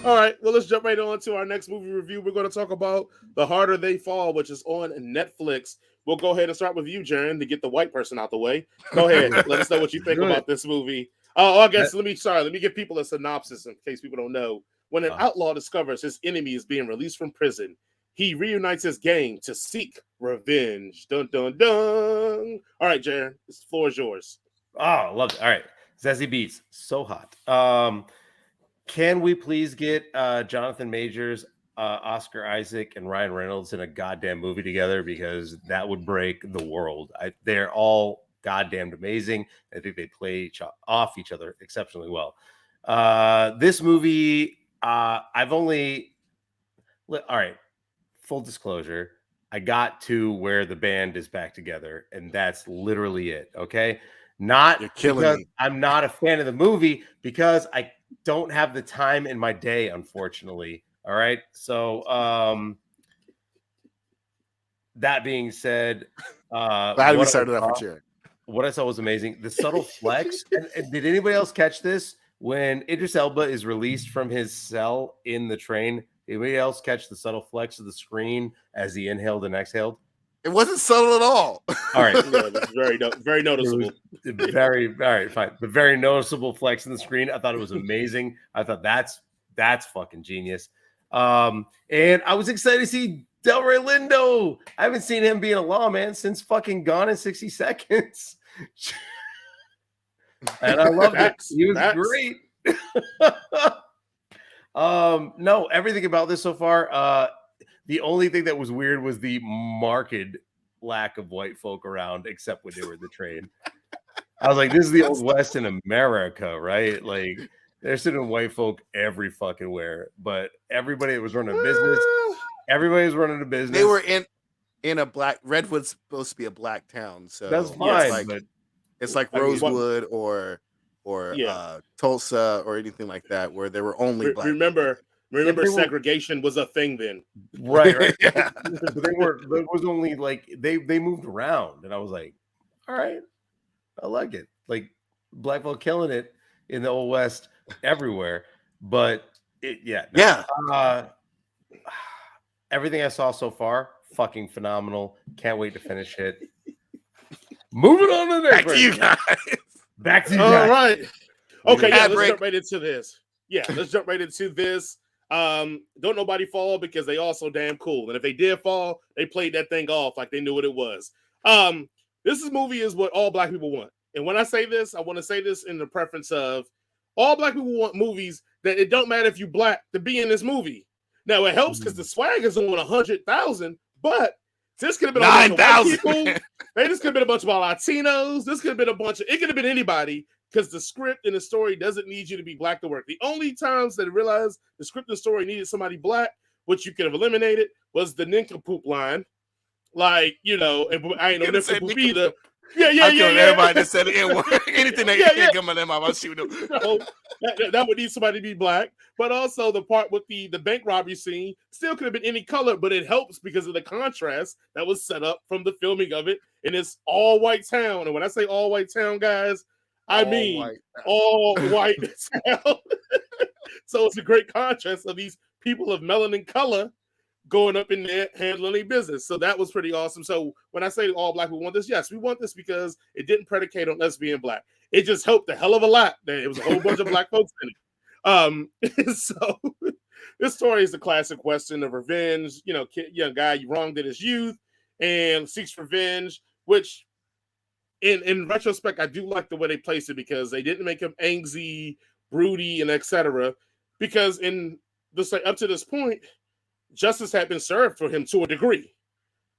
All right, well, let's jump right on to our next movie review. We're going to talk about The Harder They Fall, which is on Netflix. We'll go ahead and start with you, Jaron, to get the white person out the way. Go ahead. Let us know what you think Do it. about this movie. Oh, I guess let me give people a synopsis in case people don't know. When an outlaw discovers his enemy is being released from prison, he reunites his gang to seek revenge. Dun dun dun. All right, Jaron, the floor is yours. Oh, love it. All right. Zazie Beats, so hot. Can we please get Jonathan Majors, Oscar Isaac, and Ryan Reynolds in a goddamn movie together? Because that would break the world. They're all goddamn amazing. I think they play off each other exceptionally well. This movie, I've only... All right, full disclosure. I got to where the band is back together, and that's literally it, okay? Not because me. I'm not a fan of the movie, because I don't have the time in my day, unfortunately. All right. So that being said, Glad we started off with Jared. What I saw was amazing. The subtle flex. And did anybody else catch this? When Idris Elba is released from his cell in the train, did anybody else catch the subtle flex of the screen as he inhaled and exhaled? It wasn't subtle at all. All right. Yeah, this is very noticeable. All right, fine. The very noticeable flex in the screen. I thought it was amazing. I thought that's fucking genius. And I was excited to see Delroy Lindo. I haven't seen him be in a lawman since fucking Gone in 60 Seconds. And I loved it. He was great. No, everything about this so far. The only thing that was weird was the marked lack of white folk around, except when they were in the train. I was like, this is the Old West in America, right? Like, there's sitting white folk every fucking where, but everybody that was running a business, everybody was running a business. They were in a black... Redwood's supposed to be a black town, so that's fine. It's like Rosewood or Tulsa or anything like that, where there were only black Remember, segregation was a thing then. Right. Yeah. But there was only like they moved around, and I was like, all right, I like it. Like, black folk killing it in the Old West everywhere. But everything I saw so far, fucking phenomenal. Can't wait to finish it. Moving on to the next. Back to you guys. Back to you guys. All right. Okay, let's jump right into this. Yeah, let's jump right into this. Don't nobody fall, because they all so damn cool. And if they did fall, they played that thing off like they knew what it was. This movie is what all black people want. And when I say this, I want to say this in the preference of all black people want movies that it don't matter if you black to be in this movie. Now, it helps because the swag is on 100,000, but this could have been 9,000 people. This could have been a bunch of Latinos. This could have been a bunch of... It could have been anybody, because the script and the story doesn't need you to be black to work. The only times that I realized the script and story needed somebody black, which you could have eliminated, was the nincompoop line. Like, and I ain't no nincompoop either. Yeah. Everybody that said it, anything that come out of my mouth, shoot them. That would need somebody to be black. But also the part with the bank robbery scene still could have been any color, but it helps because of the contrast that was set up from the filming of it. And it's all white town. And when I say all white town, guys, I mean all white town. So it's a great contrast of these people of melanin color going up in there handling their business. So that was pretty awesome. So when I say all black people want this, yes, we want this because it didn't predicate on us being black. It just helped a hell of a lot that it was a whole bunch of black folks in it. So this story is the classic Western of revenge. Young guy wronged in his youth and seeks revenge, which in retrospect, I do like the way they placed it, because they didn't make him angsty, broody, and etc. Because up to this point, justice had been served for him to a degree.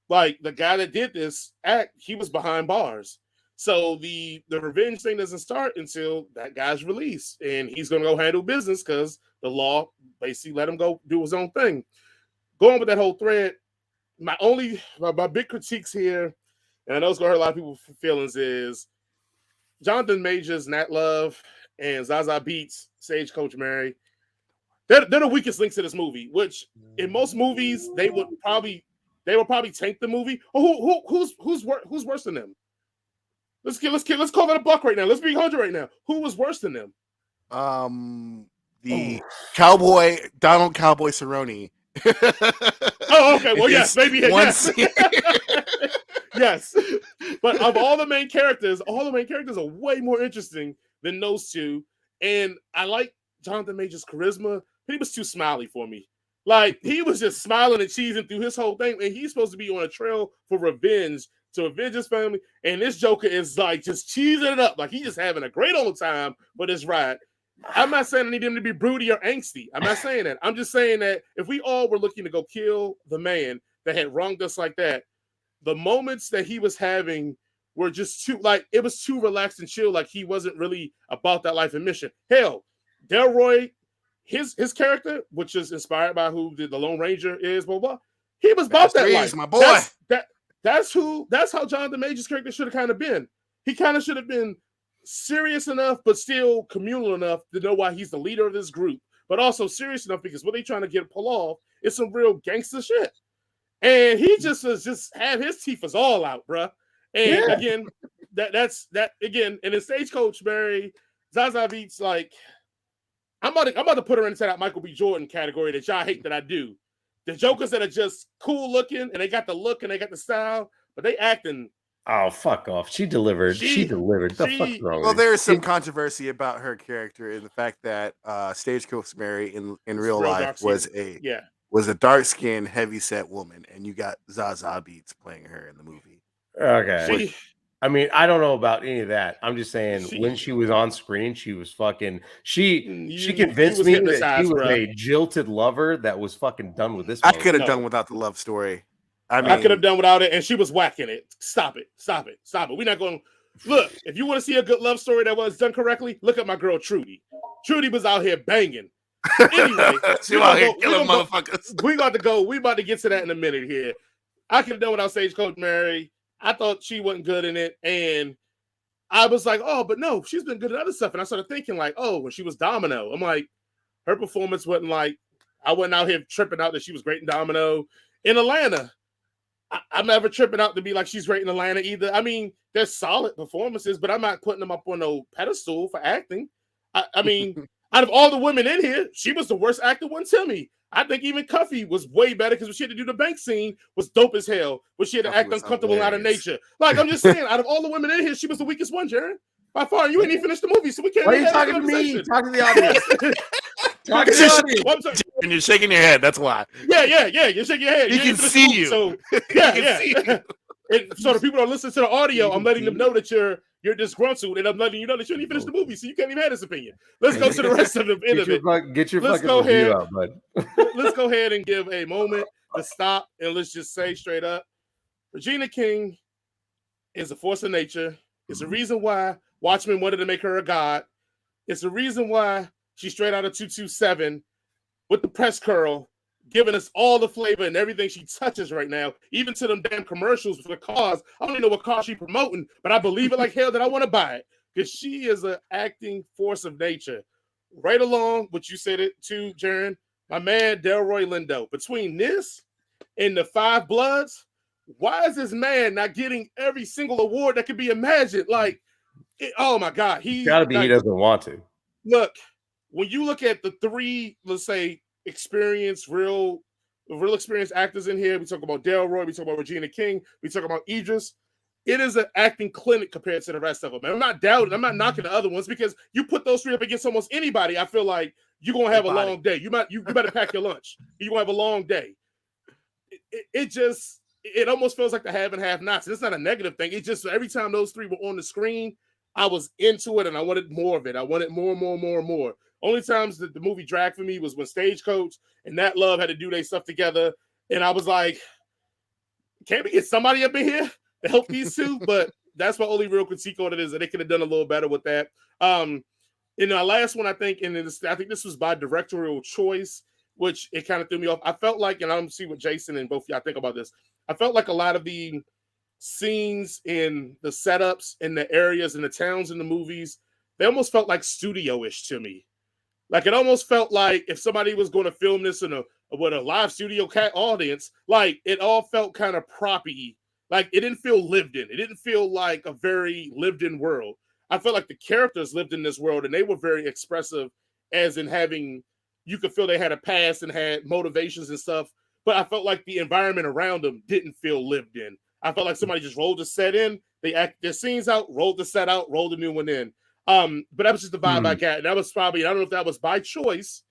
Like, the guy that did this act, he was behind bars. So the revenge thing doesn't start until that guy's released, and he's going to go handle business because the law basically let him go do his own thing. Going with that whole thread, my big critiques here, and I know it's going to hurt a lot of people's feelings, is Jonathan Majors, Nat Love, and Zazie Beetz, Stagecoach Mary. They're the weakest links to this movie, which in most movies they would probably tank the movie. Oh, who's worse than them? Let's call that a buck right now. Let's be 100 right now. Who was worse than them? the cowboy Donald Cowboy Cerrone. Oh, okay. Well, yes, maybe yes. Yes. But of all the main characters are way more interesting than those two. And I like Jonathan Majors' charisma, but he was too smiley for me. Like, he was just smiling and cheesing through his whole thing, and he's supposed to be on a trail for revenge to avenge his family. And this Joker is like just cheesing it up, like he's just having a great old time for this ride. I'm not saying I need him to be broody or angsty. I'm not saying that. I'm just saying that if we all were looking to go kill the man that had wronged us like that, the moments that he was having were just too, like, it was too relaxed and chill. Like, he wasn't really about that life and mission. Hell, Delroy, his character, which is inspired by who the Lone Ranger is, blah, blah, he was about that life. My boy. That's how Jonathan Majors' character should have kind of been. He kind of should have been serious enough, but still communal enough to know why he's the leader of this group, but also serious enough because what they trying to pull off is some real gangster shit. And he just had his teeth was all out, bruh. And again, that's again. And in Stagecoach Mary, Zaza Beetz, like, I'm about to put her into that Michael B. Jordan category that y'all hate that I do. The Jokers that are just cool looking and they got the look and they got the style, but they acting. Oh, fuck off. She delivered. She delivered. The fuck's wrong? Well, there is some controversy about her character in the fact that Stagecoach Mary in real life was a dark-skinned, heavy-set woman, and you got Zaza Beetz playing her in the movie. Okay. I mean, I don't know about any of that. I'm just saying when she was on screen, she was fucking. She convinced me that she was a jilted lover that was fucking done with this movie. I could have done without the love story. I could have done without it, and she was whacking it. Stop it. We're not going to look. If you want to see a good love story that was done correctly, look at my girl Trudy. Trudy was out here banging. Anyway, she out here killing motherfuckers. We about to go. We about to get to that in a minute here. I could have done without Stagecoach Mary. I thought she wasn't good in it, and I was like, oh, but no, she's been good at other stuff. And I started thinking, like, oh, when she was Domino, I'm like, her performance wasn't like, I wasn't out here tripping out that she was great in Domino. In Atlanta, I'm never tripping out to be like she's great in Atlanta either. I mean, they're solid performances, but I'm not putting them up on no pedestal for acting. I mean, out of all the women in here, she was the worst actor one to me. I think even Cuffy was way better because when she had to do the bank scene was dope as hell. When she had to act uncomfortable out of nature. Like, I'm just saying, out of all the women in here, she was the weakest one, Jaron. By far, you ain't even finished the movie, so we can't. Why are you talking to me? Talk to the audience. Talk to the audience. And you're shaking your head. That's why. Yeah. You're shaking your head. He can see you. So yeah. And so the people that listen to the audio, I'm letting them know that you're disgruntled, and I'm letting you know that you didn't finish the movie, so you can't even have this opinion. Let's go to the rest of the end of it. Get your fucking review out, bud. Let's go ahead and give a moment to stop, and let's just say straight up, Regina King is a force of nature. It's a reason why Watchmen wanted to make her a god. It's a reason why she's straight out of 227 with the press curl, giving us all the flavor and everything she touches right now, even to them damn commercials for the cars. I don't even know what car she's promoting, but I believe it like hell that I want to buy it because she is an acting force of nature. Right along, what you said it too, Jaron, my man Delroy Lindo. Between this and the Five Bloods, why is this man not getting every single award that could be imagined? Like, oh my God, he doesn't want to. Look, when you look at the three, let's say, real experienced actors in here. We talk about Delroy, we talk about Regina King, we talk about Idris. It is an acting clinic compared to the rest of them. And I'm not knocking the other ones because you put those three up against almost anybody, I feel like you're gonna have a long day. You better pack your lunch. You're gonna have a long day. It almost feels like the have and have nots. It's not a negative thing. It's just every time those three were on the screen, I was into it and I wanted more of it. I wanted more. Only times that the movie dragged for me was when Stagecoach and Nat Love had to do their stuff together. And I was like, can't we get somebody up in here to help these two? But that's my only real critique on it is that they could have done a little better with that. In our last one, I think this was by directorial choice, which it kind of threw me off. I felt like, and I'm see what Jason and both y'all think about this. I felt like a lot of the scenes in the setups in the areas and the towns in the movies, they almost felt like studio-ish to me. Like it almost felt like if somebody was going to film this in a live studio audience, like it all felt kind of proppy. Like it didn't feel lived in. It didn't feel like a very lived in world. I felt like the characters lived in this world and they were very expressive as in having, you could feel they had a past and had motivations and stuff. But I felt like the environment around them didn't feel lived in. I felt like somebody just rolled the set in, they act their scenes out, rolled the set out, rolled a new one in. But that was just the vibe I got. And that was probably, I don't know if that was by choice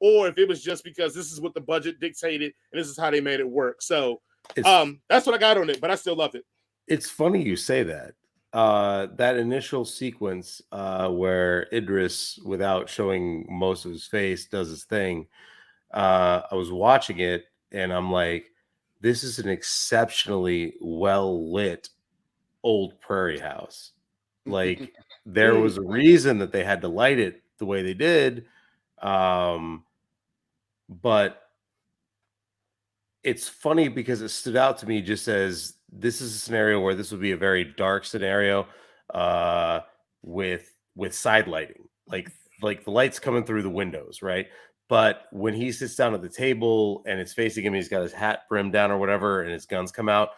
or if it was just because this is what the budget dictated and this is how they made it work. So that's what I got on it, but I still loved it. It's funny you say that. That initial sequence where Idris, without showing most of his face, does his thing. I was watching it and I'm like, this is an exceptionally well lit old prairie house. Like there was a reason that they had to light it the way they did. But it's funny because it stood out to me just as this is a scenario where this would be a very dark scenario with side lighting, like the lights coming through the windows, right? But when he sits down at the table and it's facing him, he's got his hat brimmed down or whatever, and his guns come out.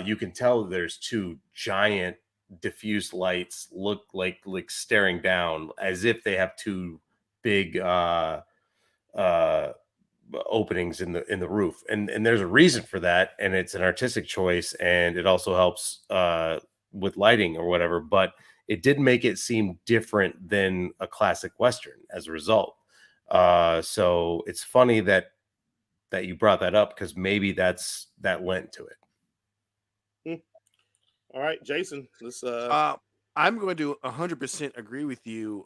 You can tell there's two giant diffuse lights look like staring down as if they have two big openings in the roof, and there's a reason for that, and it's an artistic choice, and it also helps with lighting or whatever, but it did make it seem different than a classic Western as a result. So it's funny that you brought that up because maybe that lent to it. All right, Jason, let's I'm going to 100% agree with you,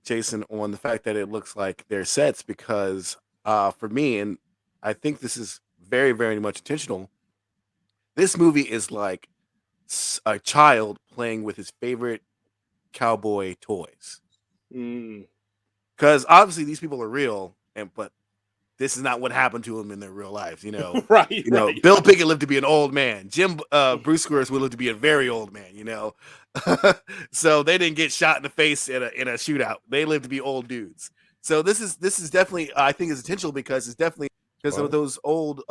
Jason, on the fact that it looks like they're sets because for me, and I think this is very, very much intentional, this movie is like a child playing with his favorite cowboy toys. Because obviously these people are real, but this is not what happened to them in their real lives, you know. Right. You know, Bill Pickett lived to be an old man. Bruce Willis would live to be a very old man, you know. So they didn't get shot in the face in a shootout. They lived to be old dudes. So this is definitely, I think, is intentional because it's definitely because of those old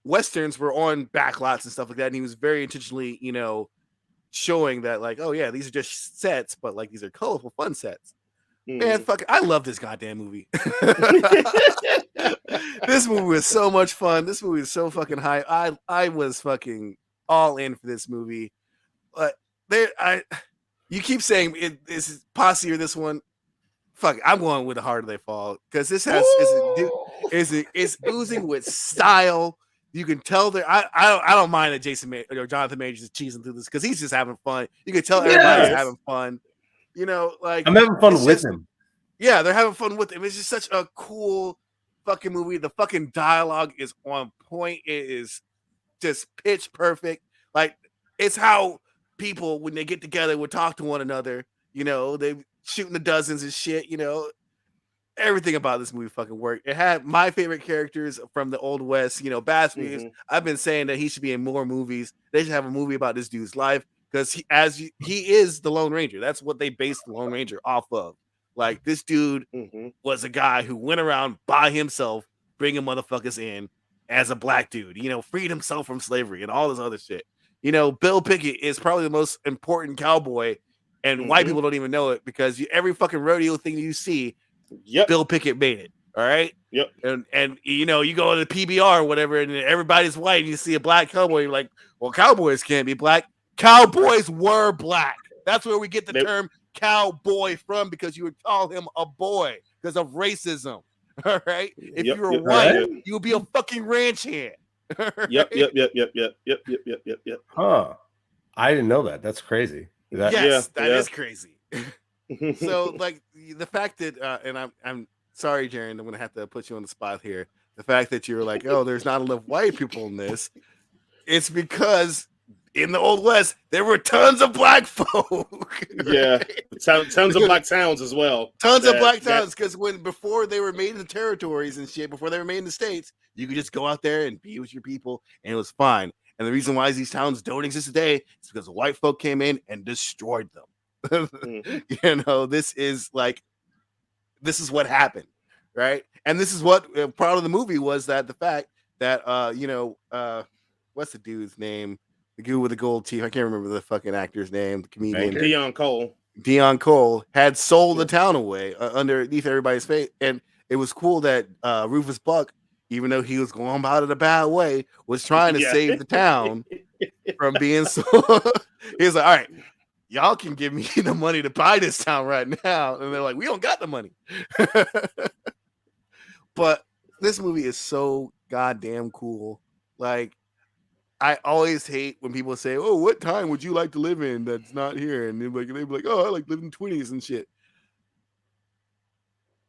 Westerns were on backlots and stuff like that, and he was very intentionally, you know, showing that like, oh yeah, these are just sets, but like these are colorful, fun sets. Man, fuck it. I love this goddamn movie. This movie was so much fun. This movie is so fucking high. I was fucking all in for this movie. But you keep saying this is Posse or this one. Fuck it, I'm going with The Harder They Fall because this has it's oozing with style. You can tell that I don't mind that Jonathan Majors is cheesing through this because he's just having fun. You can tell everybody's having fun. You know, like I'm having fun with him. Yeah, they're having fun with him. It's just such a cool fucking movie. The fucking dialogue is on point. It is just pitch perfect. Like it's how people when they get together would talk to one another. You know, they shooting the dozens and shit. You know, everything about this movie fucking worked. It had my favorite characters from the Old West. You know, Bass Reeves. I've been saying that he should be in more movies. They should have a movie about this dude's life. Because he is the Lone Ranger. That's what they based the Lone Ranger off of. Like, this dude was a guy who went around by himself, bringing motherfuckers in as a black dude, you know, freed himself from slavery and all this other shit. You know, Bill Pickett is probably the most important cowboy, and white people don't even know it because every fucking rodeo thing you see, Bill Pickett made it. All right. And you know, you go to the PBR or whatever, and everybody's white, and you see a black cowboy, you're like, well, cowboys can't be black. Cowboys were black. That's where we get the term cowboy from because you would call him a boy because of racism. All right. If you were white, you would be a fucking ranch hand. Yep. Huh. I didn't know that. That's crazy. That is crazy. So, like the fact that, and I'm sorry, Jaren, I'm gonna have to put you on the spot here. The fact that you're like, oh, there's not enough white people in this. It's because in the Old West, there were tons of black folk. Yeah, tons of black towns as well. Tons of black towns, because before they were made in the territories and shit, before they were made in the states, you could just go out there and be with your people, and it was fine. And the reason why these towns don't exist today is because the white folk came in and destroyed them. You know, this is what happened, right? And this is what part of the movie was that the fact that what's the dude's name? The dude with the gold teeth. I can't remember the fucking actor's name. The comedian. Dion Cole. Dion Cole had sold the town away underneath everybody's face, and it was cool that Rufus Buck, even though he was going about it a bad way, was trying to save the town from being sold. He was like, "All right, y'all can give me the money to buy this town right now," and they're like, "We don't got the money." But this movie is so goddamn cool. Like, I always hate when people say, "Oh, what time would you like to live in that's not here?" And they'd be like, "Oh, I like living 20s and shit."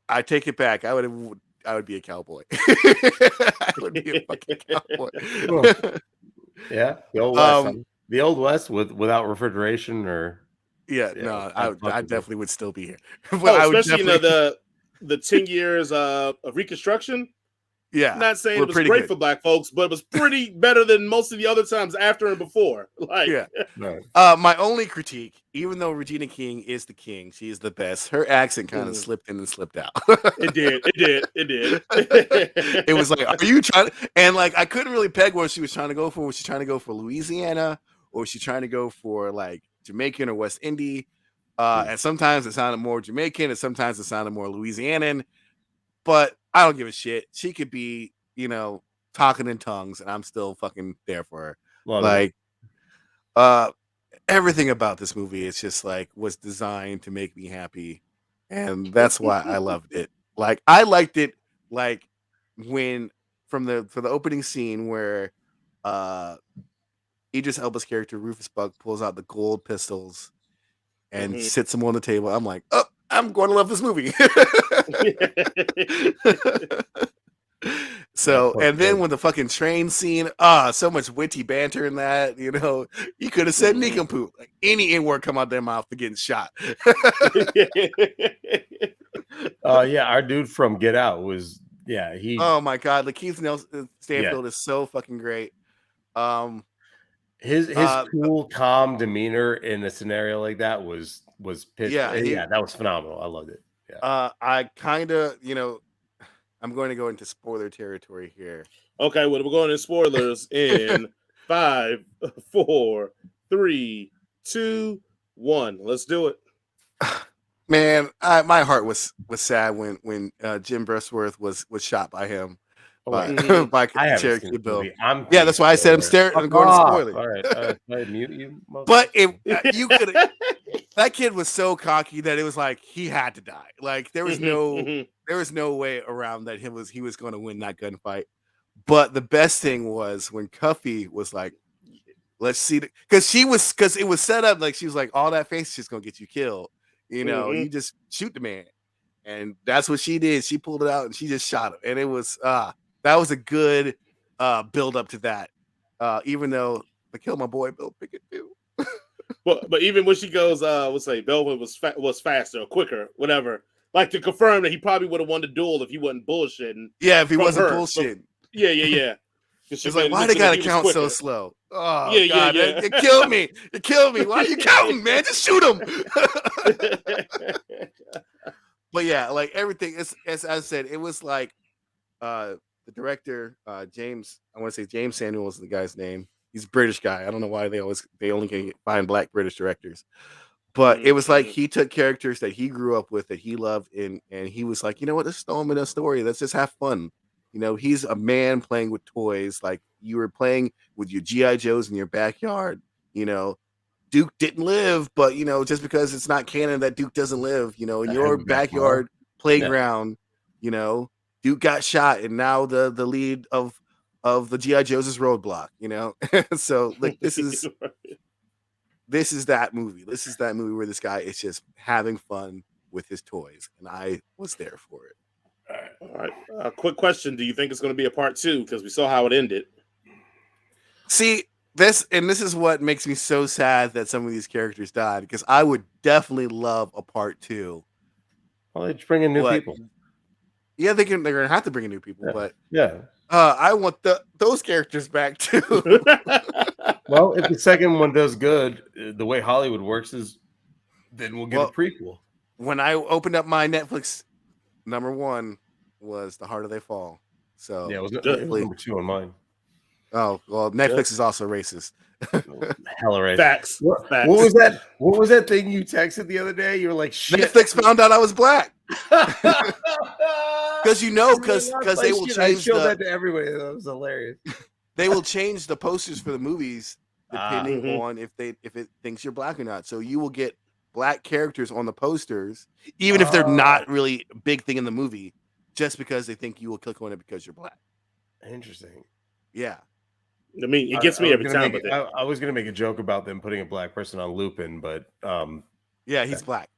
I take it back. I would be a cowboy. I would be a fucking cowboy. Yeah, the old West. The old West without refrigeration or I definitely would still be here. But especially the 10 years of Reconstruction. Yeah, I'm not saying it was great for Black folks, but it was pretty better than most of the other times after and before. Like, my only critique, even though Regina King is the king, she is the best. Her accent kind of slipped in and slipped out. It did. It was like, are you trying? And like, I couldn't really peg what she was trying to go for. Was she trying to go for Louisiana, or was she trying to go for like Jamaican or West Indian? And sometimes it sounded more Jamaican, and sometimes it sounded more Louisianan. But I don't give a shit. She could be, talking in tongues, and I'm still fucking there for her. Everything about this movie is just like was designed to make me happy, and that's why I loved it. Like, I liked it like when for the opening scene where Idris Elba's character Rufus Buck pulls out the gold pistols and sits them on the table. I'm like, oh, I'm going to love this movie. So, and then when the fucking train scene, so much witty banter in that, you could have said nincompoop. Like, any N-word come out their mouth for getting shot. Our dude from Get Out was, he. Oh my God, Lakeith Nelson Stanfield is so fucking great. His cool, calm demeanor in a scenario like that was pitched. Yeah, that was phenomenal. I loved it. Yeah. I kind of, I'm going to go into spoiler territory here. Okay, well, we're going in spoilers in 5, 4, 3, 2, 1. Let's do it. Man, my heart was sad when Jim Bressworth was shot by him. By Cherokee Bill. That's why I said I'm going to spoil it. All right. Mute you. But you could. That kid was so cocky that it was like he had to die. Like, there was no way around that he was going to win that gunfight. But the best thing was when Cuffy was like, "Let's see," because it was set up like she was like, all that face is just going to get you killed. You just shoot the man, and that's what she did. She pulled it out and she just shot him, and it was that was a good build up to that. Even though I killed my boy Bill Pickett too. But even when she goes, let's say Belvin was faster or quicker, whatever. Like, to confirm that he probably would have won the duel if he wasn't bullshitting. Yeah, if he wasn't bullshitting. Yeah. It's like, why they gotta count so slow? Oh, God, it killed me. It killed me. Why are you counting, man? Just shoot him. But yeah, like everything, as I said, it was like the director, James. I want to say James Samuel is the guy's name. He's a British guy. I don't know why they only can find black British directors. But it was like he took characters that he grew up with, that he loved, and he was like, you know what, let's throw him in a story. Let's just have fun. He's a man playing with toys, like you were playing with your G.I. Joes in your backyard. Duke didn't live, but just because it's not canon that Duke doesn't live, in your backyard playground, Duke got shot, and now the lead of the G.I. Joe's is Roadblock, So like this is that movie. This is that movie where this guy is just having fun with his toys, and I was there for it. All right. Quick question: do you think it's going to be a part 2? Because we saw how it ended. See, this is what makes me so sad that some of these characters died, because I would definitely love a part 2. Well, they just bring in new people. Yeah, they're going to have to bring in new people, but I want those characters back too. Well, if the second one does good, the way Hollywood works is, then we'll get a prequel. When I opened up my Netflix, number 1 was The Harder They Fall. So it was number 2 on mine. Oh, well, Netflix is also racist. Hella right. Facts. What was that thing you texted the other day? You were like, shit. Netflix found out I was black. Because they will change. I showed that to everybody. That was hilarious. They will change the posters for the movies depending on if it thinks you're black or not. So you will get black characters on the posters, even if they're not really a big thing in the movie, just because they think you will click on it because you're black. Interesting. Yeah. I mean, it gets me every time. I was going to make a joke about them putting a black person on Lupin, but yeah, he's black.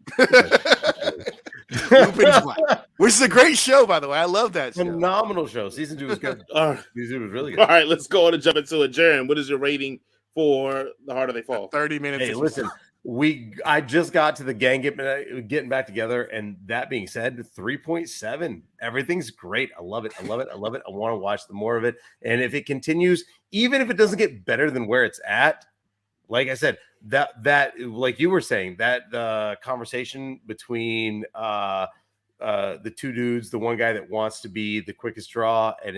Lupin's black, which is a great show, by the way. I love that show. Phenomenal show. Season 2 was good. Season 2 was really good. All right, let's go on and jump into it. Jaron, what is your rating for The Harder They Fall? 30 minutes. Hey, listen, I just got to the gang getting back together, and that being said, 3.7. Everything's great. I love it. I want to watch more of it. And if it continues, even if it doesn't get better than where it's at, like I said, that like you were saying, that the conversation between the two dudes, the one guy that wants to be the quickest draw and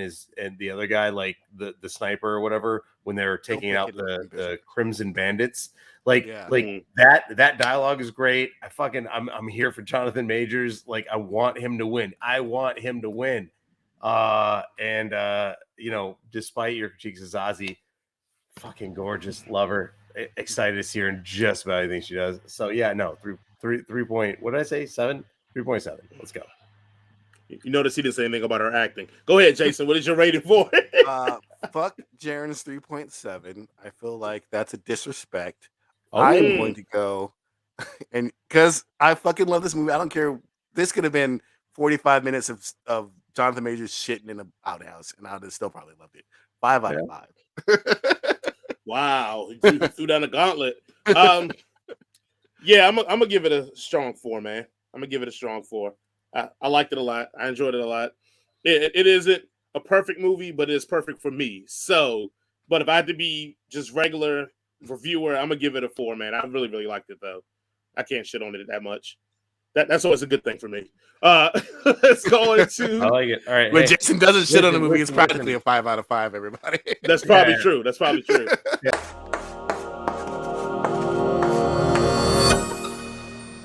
the other guy, like the sniper or whatever, when they're taking out the Crimson Bandits, that dialogue is great. I'm here for Jonathan Majors. Like, I want him to win. Despite your critiques of Zazie, fucking gorgeous, love her. Excited to see her in just about anything she does. So yeah, no, 3 point. What did I say? 7? 3.7. Let's go. You notice he didn't say anything about her acting. Go ahead, Jason. What is your rating for it? Fuck Jaron's 3.7. I feel like that's a disrespect. I'm going to go, and because I fucking love this movie. I don't care. This could have been 45 minutes of Jonathan Majors shitting in an outhouse, and I'd have still probably loved it. 5 out of 5. Wow, he threw down a gauntlet. Yeah, I'm gonna give it a strong 4, man. I'm gonna give it a strong 4. I liked it a lot. I enjoyed it a lot. It isn't a perfect movie, but it's perfect for me. So, but if I had to be just regular reviewer, I'm gonna give it a 4, man. I really, really liked it though. I can't shit on it that much. That's always a good thing for me. Let's go into. I like it. All right. When Jason doesn't shit on the movie, it's practically a 5 out of 5. Everybody. That's probably true. Yeah.